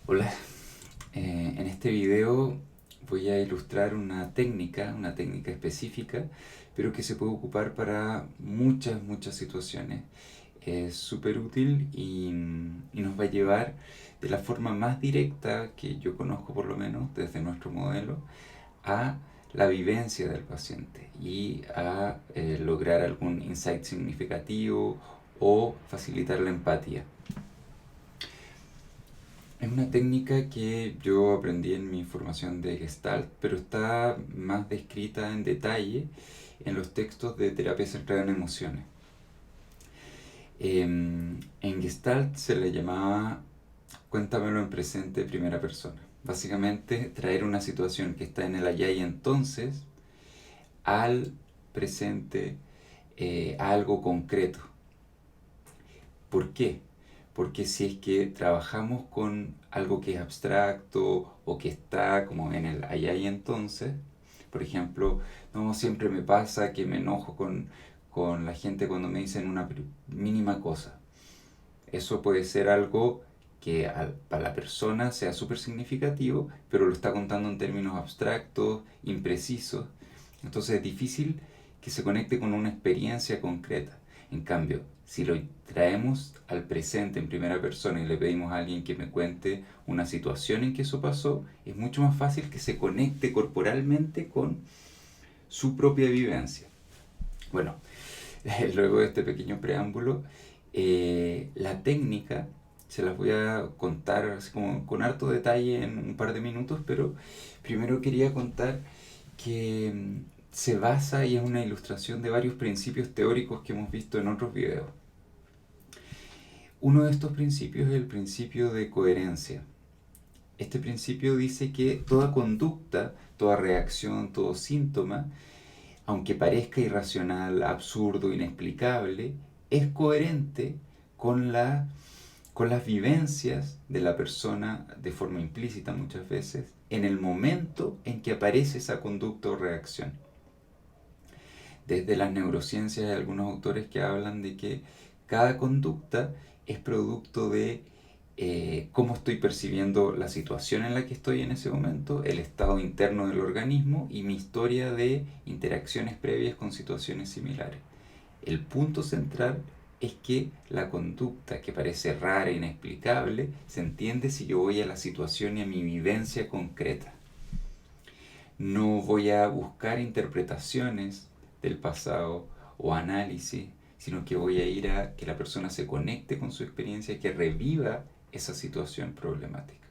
Hola, en este video voy a ilustrar una técnica específica, pero que se puede ocupar para muchas situaciones. Es súper útil y nos va a llevar de la forma más directa que yo conozco, por lo menos desde nuestro modelo, a la vivencia del paciente y a lograr algún insight significativo o facilitar la empatía. Es una técnica que yo aprendí en mi formación de Gestalt, pero está más descrita en detalle en los textos de terapia centrada en emociones. En Gestalt se le llamaba cuéntamelo en presente primera persona. Básicamente traer una situación que está en el allá y entonces al presente, a algo concreto. ¿Por qué? Porque si es que trabajamos con algo que es abstracto o que está como en el allá y entonces, por ejemplo, no siempre me pasa que me enojo con la gente cuando me dicen una mínima cosa. Eso puede ser algo que para la persona sea súper significativo, pero lo está contando en términos abstractos, imprecisos. Entonces es difícil que se conecte con una experiencia concreta. En cambio, si lo traemos al presente en primera persona y le pedimos a alguien que me cuente una situación en que eso pasó, es mucho más fácil que se conecte corporalmente con su propia vivencia. Bueno, luego de este pequeño preámbulo, la técnica se las voy a contar así como con harto detalle en un par de minutos, pero primero quería contar que se basa y es una ilustración de varios principios teóricos que hemos visto en otros videos. Uno de estos principios es el principio de coherencia. Este principio dice que toda conducta, toda reacción, todo síntoma, aunque parezca irracional, absurdo, inexplicable, es coherente con, con las vivencias de la persona de forma implícita muchas veces en el momento en que aparece esa conducta o reacción. Desde las neurociencias hay algunos autores que hablan de que cada conducta es producto de cómo estoy percibiendo la situación en la que estoy en ese momento, el estado interno del organismo y mi historia de interacciones previas con situaciones similares. El punto central es que la conducta que parece rara e inexplicable se entiende si yo voy a la situación y a mi vivencia concreta. No voy a buscar interpretaciones del pasado o análisis, sino que voy a ir a que la persona se conecte con su experiencia y que reviva esa situación problemática.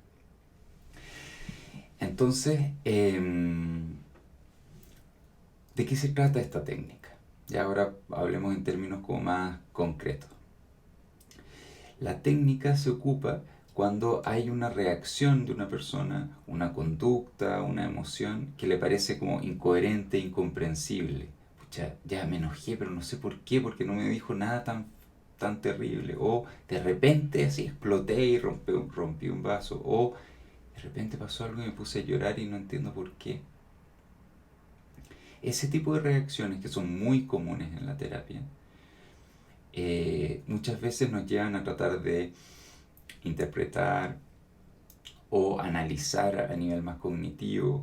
Entonces, ¿de qué se trata esta técnica? Y ahora hablemos en términos como más concretos. La técnica se ocupa cuando hay una reacción de una persona, una conducta, una emoción que le parece como incoherente, incomprensible. Pucha, ya me enojé, pero no sé por qué, porque no me dijo nada tan terrible. O de repente así exploté y rompí un vaso. O de repente pasó algo y me puse a llorar y no entiendo por qué. Ese tipo de reacciones que son muy comunes en la terapia, muchas veces nos llevan a tratar de interpretar o analizar a nivel más cognitivo.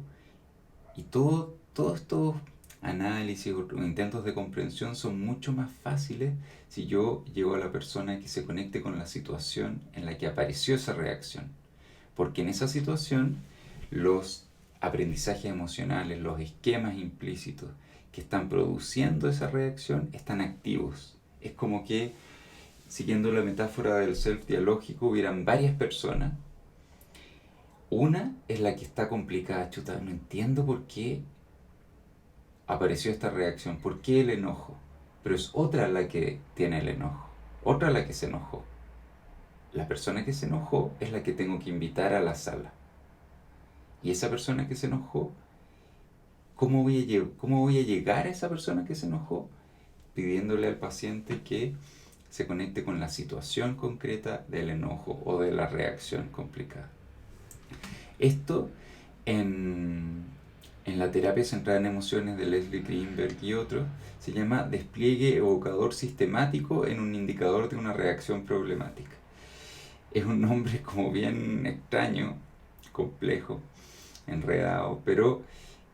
Y todos estos análisis o intentos de comprensión son mucho más fáciles si yo llevo a la persona que se conecte con la situación en la que apareció esa reacción. Porque en esa situación los aprendizajes emocionales, los esquemas implícitos que están produciendo esa reacción están activos. Es como que, siguiendo la metáfora del self dialógico, hubieran varias personas. Una es la que está complicada, chuta, no entiendo por qué apareció esta reacción, por qué el enojo. Pero es otra la que tiene el enojo, otra la que se enojó. La persona que se enojó es la que tengo que invitar a la sala. Y esa persona que se enojó, cómo voy a llegar a esa persona que se enojó? Pidiéndole al paciente que se conecte con la situación concreta del enojo o de la reacción complicada. Esto en, en la terapia centrada en emociones de Leslie Greenberg y otros se llama despliegue evocador sistemático en un indicador de una reacción problemática. Es un nombre como bien extraño, complejo, enredado, pero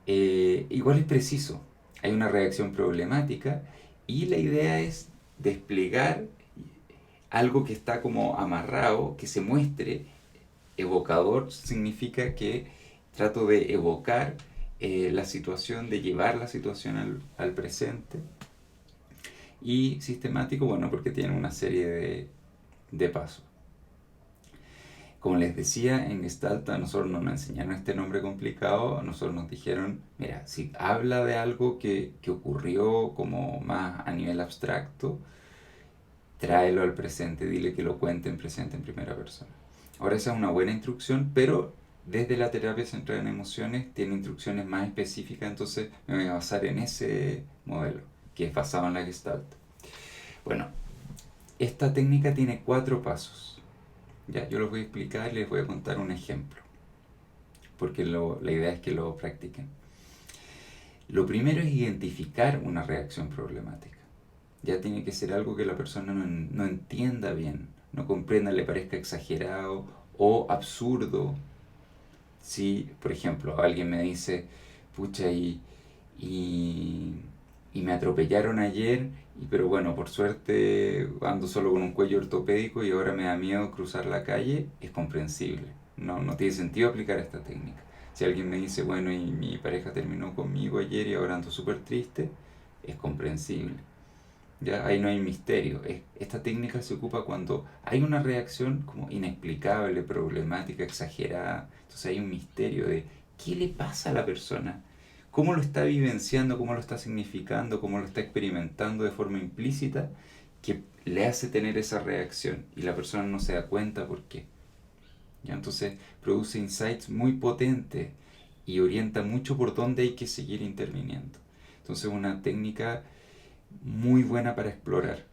igual es preciso. Hay una reacción problemática y la idea es desplegar algo que está como amarrado, que se muestre. Evocador significa que trato de evocar la situación, de llevar la situación al presente. Y sistemático, bueno, porque tiene una serie de pasos. Como les decía, en Gestalt a nosotros no nos enseñaron este nombre complicado, a nosotros nos dijeron, mira, si habla de algo que ocurrió como más a nivel abstracto, tráelo al presente, dile que lo cuente en presente en primera persona. Ahora esa es una buena instrucción, pero desde la terapia centrada en emociones tiene instrucciones más específicas, entonces me voy a basar en ese modelo, que es basado en la Gestalt. Bueno, esta técnica tiene 4 pasos. Ya, yo los voy a explicar y les voy a contar un ejemplo, porque la idea es que lo practiquen. Lo primero es identificar una reacción problemática. Ya tiene que ser algo que la persona no entienda bien, no comprenda, le parezca exagerado o absurdo. Si, por ejemplo, alguien me dice, pucha, y, y me atropellaron ayer, pero bueno, por suerte ando solo con un cuello ortopédico y ahora me da miedo cruzar la calle, es comprensible. No tiene sentido aplicar esta técnica. Si alguien me dice, bueno, y mi pareja terminó conmigo ayer y ahora ando súper triste, es comprensible. ¿Ya? Ahí no hay misterio. Esta técnica se ocupa cuando hay una reacción como inexplicable, problemática, exagerada. Entonces hay un misterio de qué le pasa a la persona, cómo lo está vivenciando, cómo lo está significando, cómo lo está experimentando de forma implícita, que le hace tener esa reacción y la persona no se da cuenta por qué. ¿Ya? Entonces produce insights muy potentes y orienta mucho por dónde hay que seguir interviniendo. Entonces una técnica muy buena para explorar,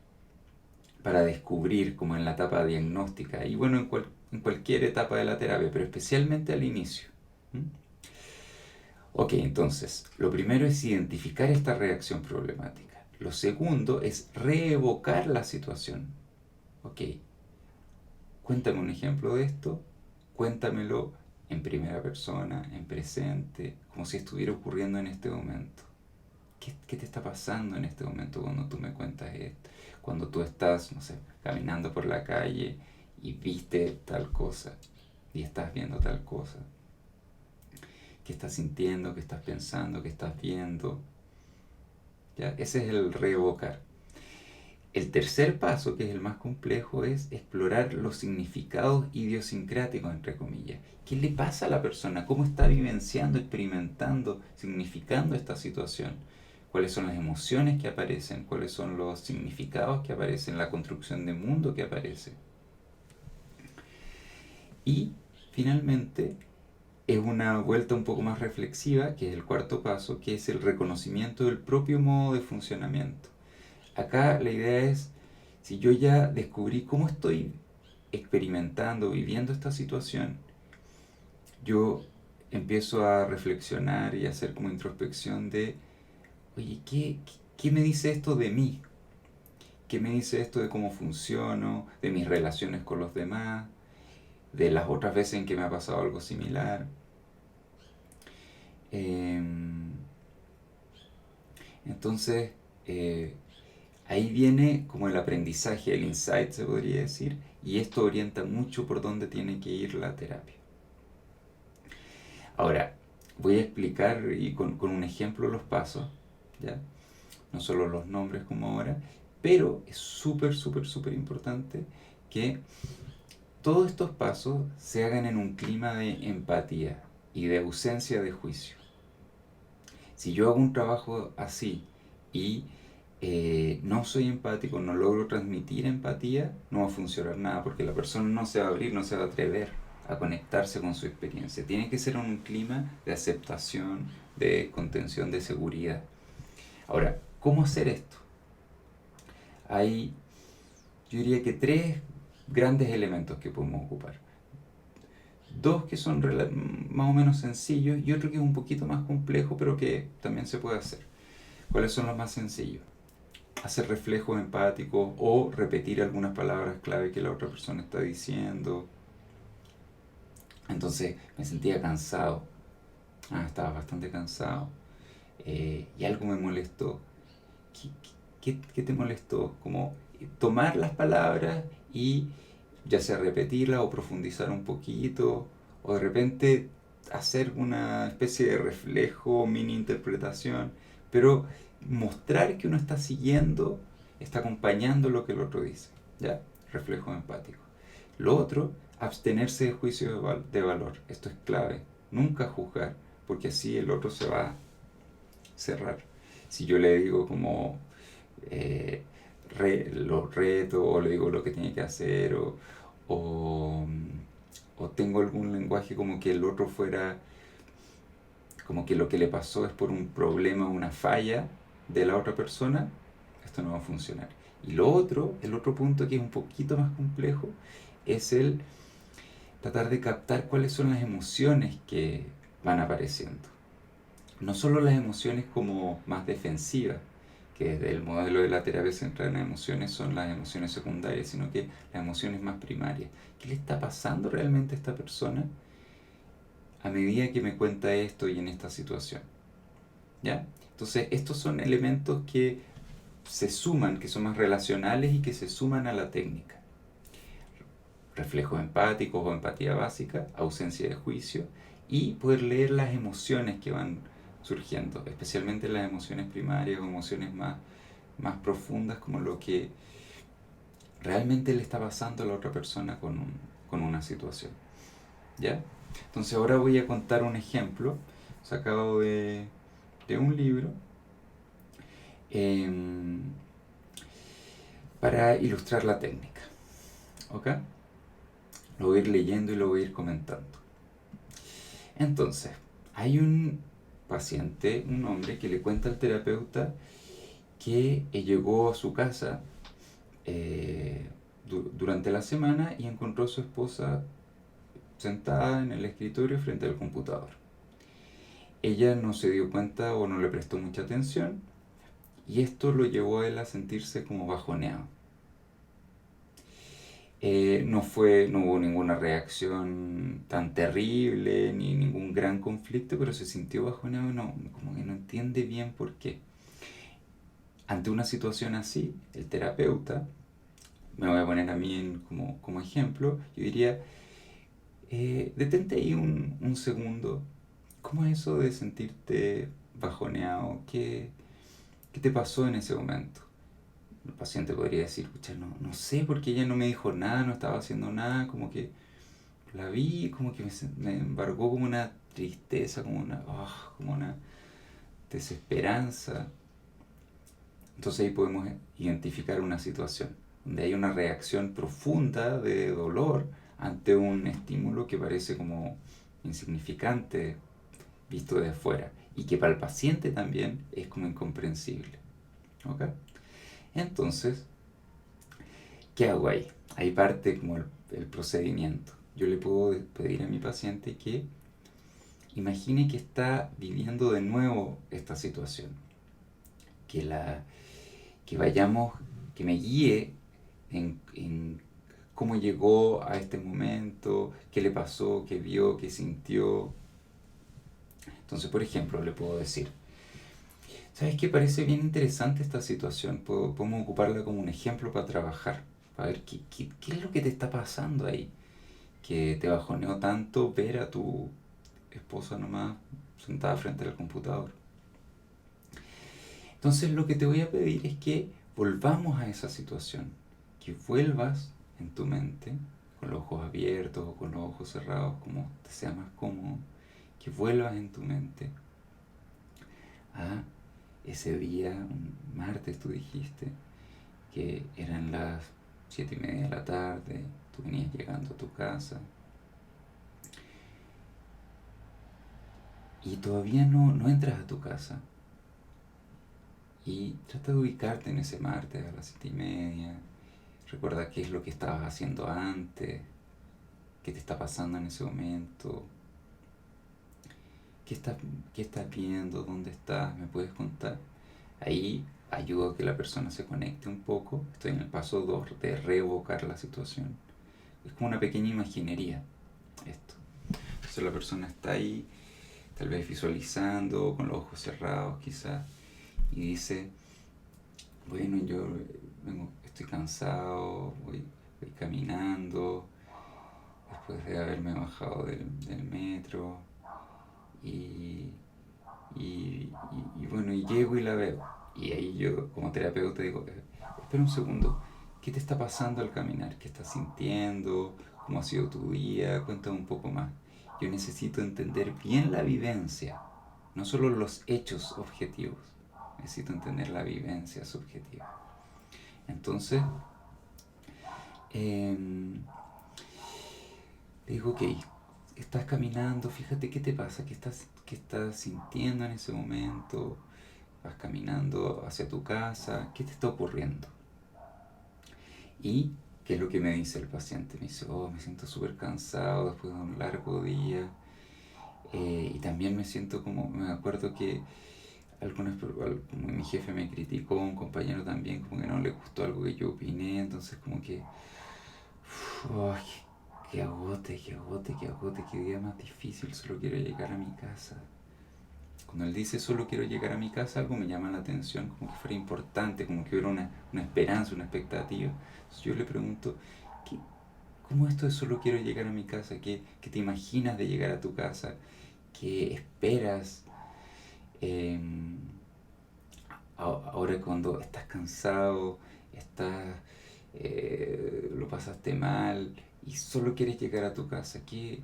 para descubrir, como en la etapa diagnóstica y bueno, en cualquier etapa de la terapia, pero especialmente al inicio. ¿Mm? Ok, entonces, lo primero es identificar esta reacción problemática. Lo segundo es reevocar la situación. Ok, cuéntame un ejemplo de esto, cuéntamelo en primera persona, en presente, como si estuviera ocurriendo en este momento. ¿Qué te está pasando en este momento cuando tú me cuentas esto? Cuando tú estás, no sé, caminando por la calle y viste tal cosa y estás viendo tal cosa. ¿Qué estás sintiendo? ¿Qué estás pensando? ¿Qué estás viendo? ¿Ya? Ese es el reevocar. El tercer paso, que es el más complejo, es explorar los significados idiosincráticos, entre comillas. ¿Qué le pasa a la persona? ¿Cómo está vivenciando, experimentando, significando esta situación? ¿Cuáles son las emociones que aparecen? ¿Cuáles son los significados que aparecen? ¿La construcción de mundo que aparece? Y finalmente es una vuelta un poco más reflexiva, que es el cuarto paso, que es el reconocimiento del propio modo de funcionamiento. Acá la idea es, si yo ya descubrí cómo estoy experimentando, viviendo esta situación, yo empiezo a reflexionar y a hacer como introspección de, oye, ¿qué me dice esto de mí? ¿Qué me dice esto de cómo funciono, de mis relaciones con los demás, de las otras veces en que me ha pasado algo similar? Eh, entonces, eh, ahí viene como el aprendizaje, el insight se podría decir, y esto orienta mucho por dónde tiene que ir la terapia. Ahora, voy a explicar y con un ejemplo los pasos, ¿ya? No solo los nombres como ahora, pero es súper, súper, súper importante que todos estos pasos se hagan en un clima de empatía y de ausencia de juicio. Si yo hago un trabajo así y no soy empático, no logro transmitir empatía, no va a funcionar nada porque la persona no se va a abrir, no se va a atrever a conectarse con su experiencia. Tiene que ser un clima de aceptación, de contención, de seguridad. Ahora, ¿cómo hacer esto? Hay, yo diría que 3 grandes elementos que podemos ocupar. 2 que son más o menos sencillos y otro que es un poquito más complejo, pero que también se puede hacer. ¿Cuáles son los más sencillos? hacer reflejos empáticos o repetir algunas palabras clave que la otra persona está diciendo. Entonces me sentía cansado, estaba bastante cansado, y algo me molestó. ¿Qué te molestó? Como tomar las palabras y ya sea repetirlas o profundizar un poquito, o de repente hacer una especie de reflejo, mini interpretación, pero mostrar que uno está siguiendo, está acompañando lo que el otro dice, ¿ya? Reflejo empático. Lo otro, abstenerse de juicio de valor. Esto es clave. Nunca juzgar, porque así el otro se va a cerrar. Si yo le digo como eh, lo reto o le digo lo que tiene que hacer o, o tengo algún lenguaje como que el otro fuera, como que lo que le pasó es por un problema o una falla de la otra persona, esto no va a funcionar. Y lo otro, el otro punto que es un poquito más complejo, es el tratar de captar cuáles son las emociones que van apareciendo. No solo las emociones como más defensivas, que desde el modelo de la terapia centrada en las emociones son las emociones secundarias, sino que las emociones más primarias. ¿Qué le está pasando realmente a esta persona a medida que me cuenta esto y en esta situación? ¿Ya? Entonces, estos son elementos que se suman, que son más relacionales y que se suman a la técnica. Reflejos empáticos o empatía básica, ausencia de juicio y poder leer las emociones que van surgiendo, especialmente las emociones primarias o emociones más profundas, como lo que realmente le está pasando a la otra persona con una situación. ¿Ya? Entonces ahora voy a contar un ejemplo sacado de un libro, eh, para ilustrar la técnica. ¿Ok? Lo voy a ir leyendo y lo voy a ir comentando. Entonces, hay un paciente, un hombre, que le cuenta al terapeuta que llegó a su casa durante la semana y encontró a su esposa sentada en el escritorio frente al computador. Ella no se dio cuenta o no le prestó mucha atención y esto lo llevó a él a sentirse como bajoneado. No hubo ninguna reacción tan terrible ni ningún gran conflicto, pero se sintió bajoneado y como que no entiende bien por qué. Ante una situación así, el terapeuta, me voy a poner a mí como ejemplo, yo diría, detente ahí un segundo. ¿Cómo es eso de sentirte bajoneado? ¿Qué te pasó en ese momento? El paciente podría decir, pucha, no sé por qué ella no me dijo nada, no estaba haciendo nada, como que la vi, como que me embargó como una tristeza, como una desesperanza. Entonces ahí podemos identificar una situación donde hay una reacción profunda de dolor ante un estímulo que parece como insignificante visto de afuera y que para el paciente también es como incomprensible. ¿Ok? Entonces, ¿qué hago ahí? Ahí parte como el procedimiento. Yo le puedo pedir a mi paciente que imagine que está viviendo de nuevo esta situación, que la que vayamos, que me guíe en cómo llegó a este momento, qué le pasó, qué vio, qué sintió. Entonces, por ejemplo, le puedo decir, ¿sabes qué? Parece bien interesante esta situación. Podemos ocuparla como un ejemplo para trabajar, para ver qué es lo que te está pasando ahí, que te bajoneó tanto ver a tu esposa nomás sentada frente al computador. Entonces lo que te voy a pedir es que volvamos a esa situación, que vuelvas en tu mente, con los ojos abiertos o con los ojos cerrados, como te sea más cómodo, que vuelvas en tu mente a ese día, un martes tú dijiste, que eran las 7:30 de la tarde, tú venías llegando a tu casa y todavía no entras a tu casa. Y trata de ubicarte en ese martes a las 7:30. Recuerda qué es lo que estabas haciendo antes, qué te está pasando en ese momento, qué estás, qué estás viendo, dónde estás, me puedes contar. Ahí ayudo a que la persona se conecte un poco. Estoy en el paso 2 de reevocar la situación. Es como una pequeña imaginería esto. Entonces la persona está ahí, tal vez visualizando, con los ojos cerrados quizás, y dice, bueno, yo estoy cansado, voy caminando, después de haberme bajado del metro, y, y bueno, y llego y la veo. Y ahí yo, como terapeuta, digo, espera un segundo, ¿qué te está pasando al caminar? ¿Qué estás sintiendo? ¿Cómo ha sido tu día? Cuéntame un poco más. Yo necesito entender bien la vivencia, no solo los hechos objetivos. Necesito entender la vivencia subjetiva. Entonces, eh, digo, ok, estás caminando, fíjate qué te pasa, qué estás sintiendo en ese momento, vas caminando hacia tu casa, ¿qué te está ocurriendo? Y, ¿qué es lo que me dice el paciente? Me dice, oh, me siento súper cansado después de un largo día, y también me siento como, me acuerdo que como mi jefe me criticó, un compañero también, como que no le gustó algo que yo opiné, entonces como que, uf, qué agote, qué agote, qué agote, qué día más difícil, solo quiero llegar a mi casa. Cuando él dice solo quiero llegar a mi casa, algo me llama la atención, como que fuera importante, como que hubiera una esperanza, una expectativa. Entonces yo le pregunto, ¿qué, ¿cómo esto de solo quiero llegar a mi casa? ¿Qué te imaginas de llegar a tu casa? ¿Qué esperas? Eh, Ahora cuando estás cansado, estás, lo pasaste mal y solo quieres llegar a tu casa, ¿qué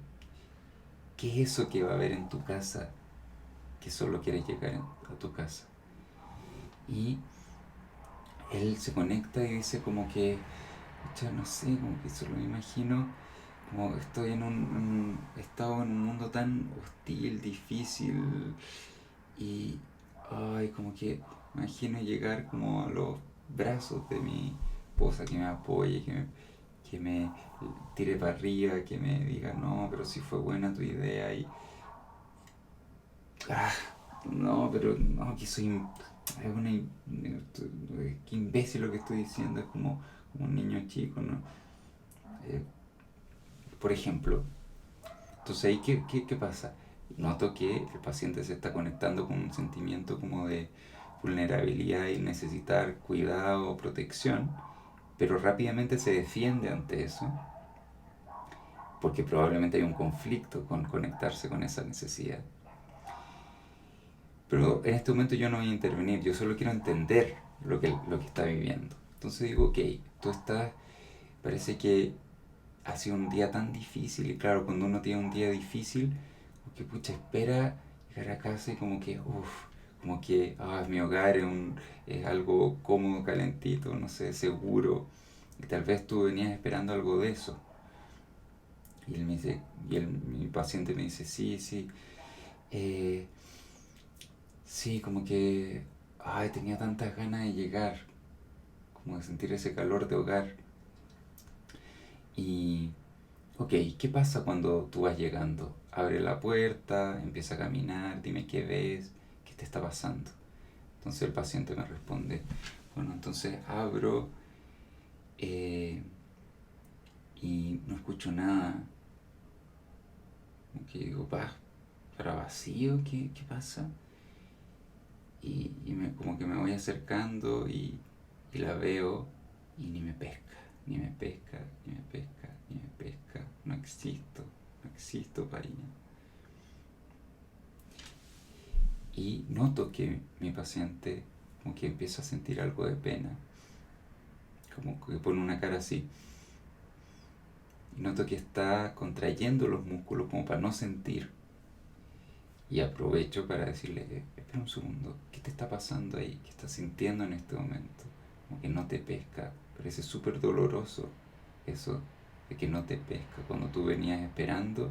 es eso que va a haber en tu casa que solo quieres llegar a tu casa? Y él se conecta y dice como que, ya no sé, como que solo me imagino, como estoy he estado en un mundo tan hostil, difícil, y, ay, como que me imagino llegar como a los brazos de mi esposa que me apoye, que me tire para arriba, que me diga, no, pero si fue buena tu idea, y, ah, no, pero no, que soy, es una, qué imbécil lo que estoy diciendo, es como un niño chico, ¿no? Eh, por ejemplo, entonces ahí, ¿qué pasa? Noto que el paciente se está conectando con un sentimiento como de vulnerabilidad y necesitar cuidado o protección, pero rápidamente se defiende ante eso, porque probablemente hay un conflicto con conectarse con esa necesidad. Pero en este momento yo no voy a intervenir, yo solo quiero entender lo que está viviendo. Entonces digo, ok, tú estás, parece que ha sido un día tan difícil, y claro, cuando uno tiene un día difícil, como que pucha, espera llegar a casa y como que, uff, como que, mi hogar es algo cómodo, calentito, no sé, seguro, y tal vez tú venías esperando algo de eso. Y él me dice, mi paciente me dice, sí, sí, eh, sí, como que, ay, tenía tantas ganas de llegar, como de sentir ese calor de hogar. Y, ok, ¿qué pasa cuando tú vas llegando? Abre la puerta, empieza a caminar, dime qué ves, qué te está pasando. Entonces el paciente me responde, bueno, entonces abro, eh, y no escucho nada. Como que digo, ¿para vacío? ¿Qué pasa? Como que me voy acercando, y la veo, y ni me pesca, ni me pesca, ni me pesca, ni me pesca. No existo, no existo para ella. Y noto que mi paciente como que empieza a sentir algo de pena, como que pone una cara así. Y noto que está contrayendo los músculos como para no sentir. Y aprovecho para decirle, espera un segundo, ¿qué te está pasando ahí? ¿Qué estás sintiendo en este momento? Como que no te pesca. Parece súper doloroso eso de que no te pesca. Cuando tú venías esperando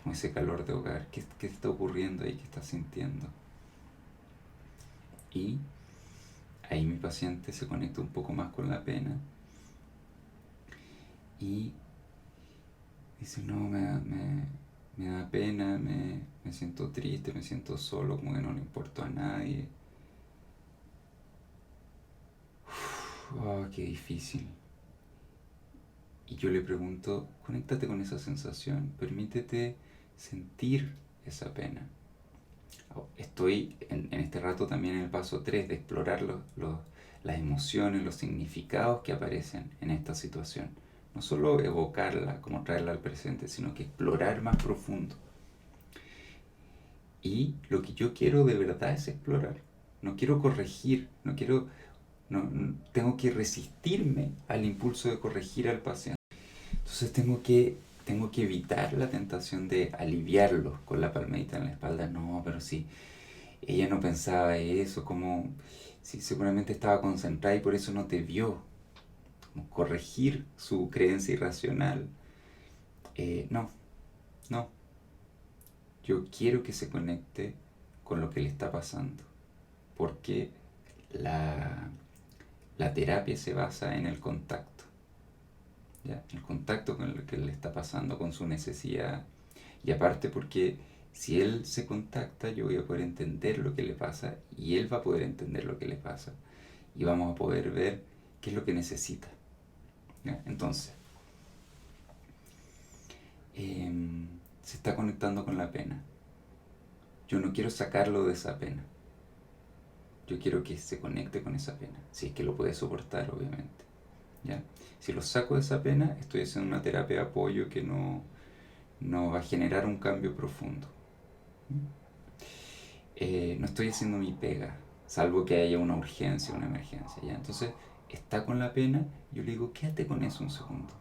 como ese calor de hogar, ¿qué está ocurriendo ahí? ¿Qué estás sintiendo? Y ahí mi paciente se conecta un poco más con la pena y dice, no, me da pena, me siento triste, me siento solo, como que no le importo a nadie. Oh, qué difícil. Y yo le pregunto, conéctate con esa sensación, permítete sentir esa pena. Estoy en este rato también en el paso 3 de explorar las emociones, los significados que aparecen en esta situación. No solo evocarla, como traerla al presente, sino que explorar más profundo. Y lo que yo quiero de verdad es explorar. No quiero corregir, tengo que resistirme al impulso de corregir al paciente. Entonces tengo que evitar la tentación de aliviarlo con la palmadita en la espalda. No, pero sí, ella no pensaba eso, como si seguramente estaba concentrada y por eso no te vio. Como corregir su creencia irracional. No, no. Yo quiero que se conecte con lo que le está pasando. Porque la terapia se basa en el contacto. ¿Ya? El contacto con lo que le está pasando, con su necesidad. Y aparte porque si él se contacta, yo voy a poder entender lo que le pasa y él va a poder entender lo que le pasa. Y vamos a poder ver qué es lo que necesita. ¿Ya? Entonces, se está conectando con la pena. Yo no quiero sacarlo de esa pena. Yo quiero que se conecte con esa pena. Si es que lo puede soportar, obviamente. ¿Ya? Si lo saco de esa pena, estoy haciendo una terapia de apoyo que no va a generar un cambio profundo. No estoy haciendo mi pega, salvo que haya una urgencia, una emergencia. ¿Ya? Entonces, está con la pena, yo le digo, quédate con eso un segundo.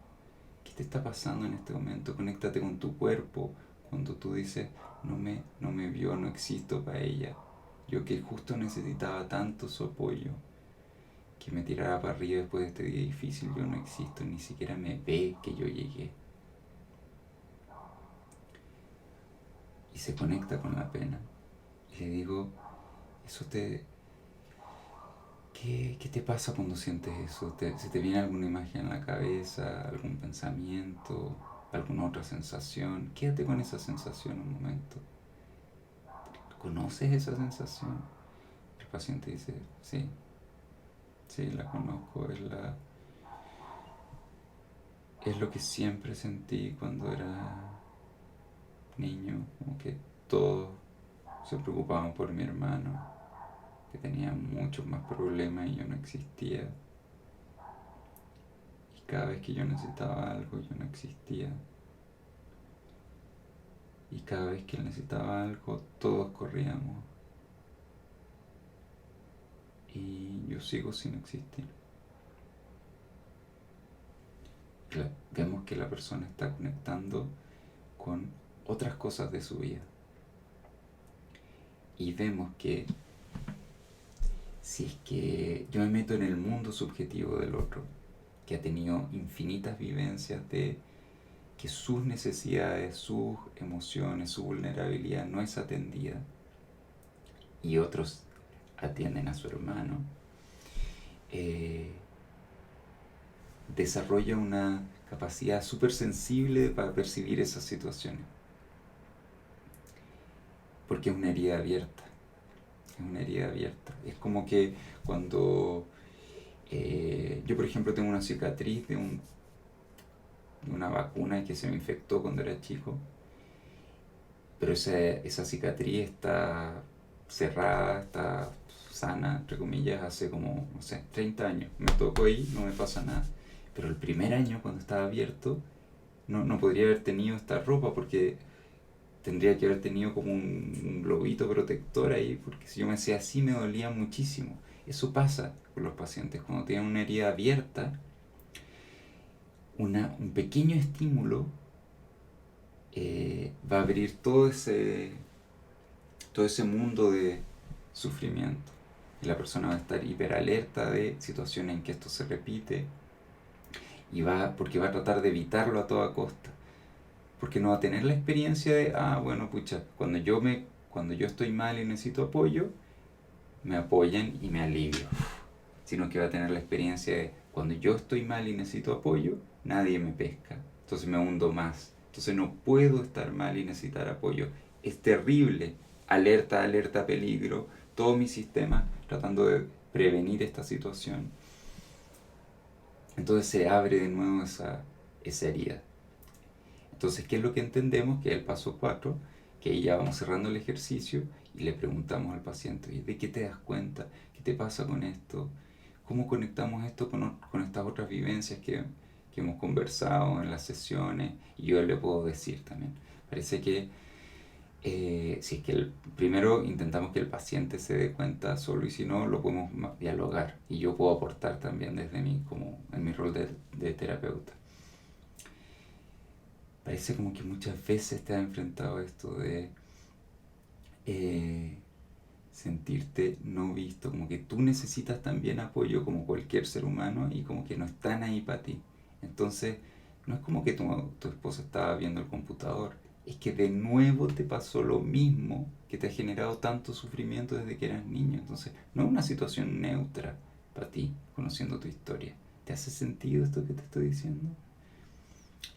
¿Qué te está pasando en este momento? Conéctate con tu cuerpo. Cuando tú dices, no me vio, no existo para ella. Yo que justo necesitaba tanto su apoyo, que me tirara para arriba después de este día difícil, yo no existo, ni siquiera me ve que yo llegué. Y se conecta con la pena. Y le digo, ¿qué te pasa cuando sientes eso? ¿Se te viene alguna imagen en la cabeza, algún pensamiento, alguna otra sensación? Quédate con esa sensación un momento. ¿Conoces esa sensación? El paciente dice, sí, sí, la conozco, es lo que siempre sentí cuando era niño, como que todos se preocupaban por mi hermano, que tenía muchos más problemas y yo no existía. Y cada vez que yo necesitaba algo, yo no existía. Y cada vez que él necesitaba algo, todos corríamos. Y yo sigo sin existir. Vemos que la persona está conectando con otras cosas de su vida. Y vemos que si es que yo me meto en el mundo subjetivo del otro, que ha tenido infinitas vivencias de que sus necesidades, sus emociones, su vulnerabilidad no es atendida, y otros atienden a su hermano, desarrolla una capacidad súper sensible para percibir esas situaciones, porque es una herida abierta. Es una herida abierta. Es como que cuando yo, por ejemplo, tengo una cicatriz de una vacuna que se me infectó cuando era chico, pero esa cicatriz está cerrada, está sana, entre comillas, hace como, no sé, 30 años. Me toco ahí, no me pasa nada. Pero el primer año, cuando estaba abierto, no podría haber tenido esta ropa porque tendría que haber tenido como un globito protector ahí, porque si yo me hacía así me dolía muchísimo. Eso pasa con los pacientes. Cuando tienen una herida abierta, un pequeño estímulo va a abrir todo ese mundo de sufrimiento. Y la persona va a estar hiperalerta de situaciones en que esto se repite porque va a tratar de evitarlo a toda costa. Porque no va a tener la experiencia de, bueno, pucha, cuando yo estoy mal y necesito apoyo, me apoyan y me alivio. Sino que va a tener la experiencia de, cuando yo estoy mal y necesito apoyo, nadie me pesca. Entonces me hundo más. Entonces no puedo estar mal y necesitar apoyo. Es terrible. Alerta, alerta, peligro. Todo mi sistema tratando de prevenir esta situación. Entonces se abre de nuevo esa herida. Entonces, ¿qué es lo que entendemos? Que es el paso 4, que ahí ya vamos cerrando el ejercicio y le preguntamos al paciente: ¿de qué te das cuenta? ¿Qué te pasa con esto? ¿Cómo conectamos esto con estas otras vivencias que hemos conversado en las sesiones? Y yo le puedo decir también. Parece que si es que primero intentamos que el paciente se dé cuenta solo, y si no, lo podemos dialogar. Y yo puedo aportar también desde mí, como en mi rol de terapeuta. Parece como que muchas veces te has enfrentado a esto de eh, sentirte no visto, como que tú necesitas también apoyo como cualquier ser humano y como que no están ahí para ti. Entonces, no es como que tu esposa estaba viendo el computador, es que de nuevo te pasó lo mismo que te ha generado tanto sufrimiento desde que eras niño. Entonces, no es una situación neutra para ti, conociendo tu historia. ¿Te hace sentido esto que te estoy diciendo?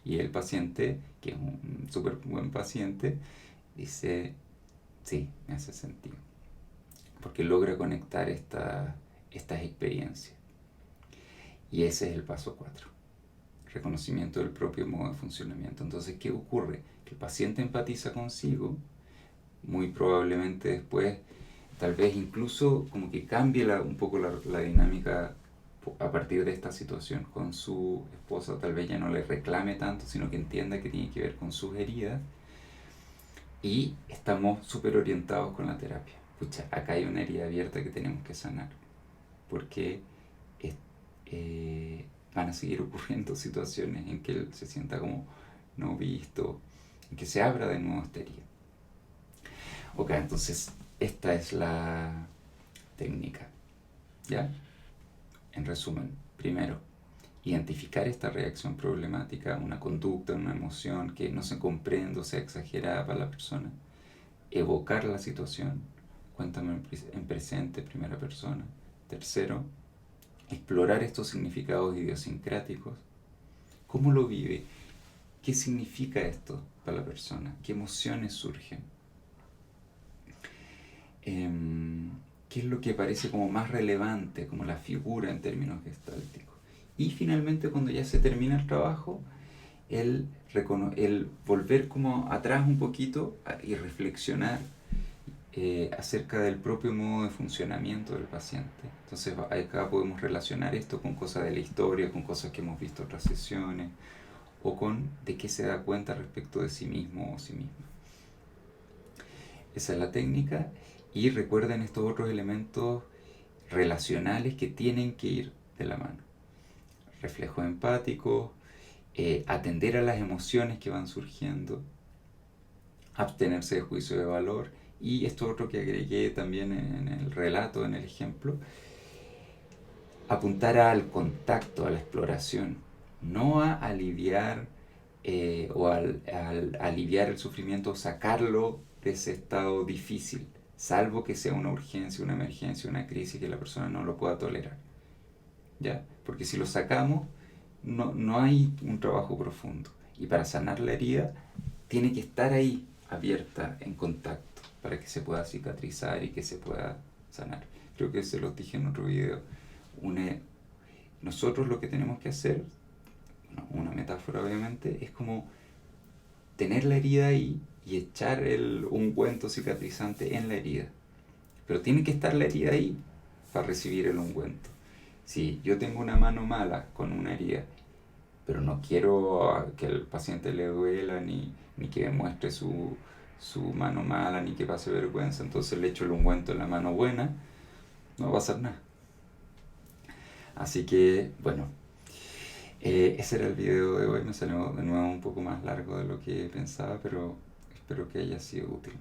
Y el paciente, que es un súper buen paciente, dice: sí, me hace sentido. Porque logra conectar estas experiencias. Y ese es el paso 4, reconocimiento del propio modo de funcionamiento. Entonces, ¿qué ocurre? Que el paciente empatiza consigo, muy probablemente después, tal vez incluso como que cambie un poco la dinámica a partir de esta situación con su esposa. Tal vez ya no le reclame tanto, sino que entienda que tiene que ver con sus heridas, y estamos súper orientados con la terapia. Pucha, acá hay una herida abierta que tenemos que sanar, porque es, van a seguir ocurriendo situaciones en que él se sienta como no visto, en que se abra de nuevo esta herida. Ok, entonces esta es la técnica, ¿ya? En resumen, primero, identificar esta reacción problemática, una conducta, una emoción que no se comprende o sea exagerada para la persona. Evocar la situación, cuéntame en presente, primera persona. Tercero, explorar estos significados idiosincráticos. ¿Cómo lo vive? ¿Qué significa esto para la persona? ¿Qué emociones surgen? ¿Qué es lo que parece como más relevante, como la figura en términos gestálticos? Y finalmente, cuando ya se termina el trabajo, el volver como atrás un poquito y reflexionar acerca del propio modo de funcionamiento del paciente. Entonces acá podemos relacionar esto con cosas de la historia, con cosas que hemos visto en otras sesiones, o con de qué se da cuenta respecto de sí mismo o sí misma. Esa es la técnica. Y recuerden estos otros elementos relacionales que tienen que ir de la mano. Reflejo empático, atender a las emociones que van surgiendo, abstenerse de juicio de valor, y esto otro que agregué también en el relato, en el ejemplo, apuntar al contacto, a la exploración, no a aliviar o al aliviar el sufrimiento o sacarlo de ese estado difícil, salvo que sea una urgencia, una emergencia, una crisis que la persona no lo pueda tolerar. ¿Ya? Porque si lo sacamos, no hay un trabajo profundo. Y para sanar la herida, tiene que estar ahí, abierta, en contacto, para que se pueda cicatrizar y que se pueda sanar. Creo que se los dije en otro video. Nosotros lo que tenemos que hacer, bueno, una metáfora obviamente, es como tener la herida ahí y echar el ungüento cicatrizante en la herida. Pero tiene que estar la herida ahí para recibir el ungüento. Si yo tengo una mano mala con una herida, pero no quiero que al paciente le duela, ni que muestre su mano mala, ni que pase vergüenza, entonces le echo el ungüento en la mano buena, no va a pasar nada. Así que, bueno, ese era el video de hoy. Me salió de nuevo un poco más largo de lo que pensaba, pero espero que haya sido útil.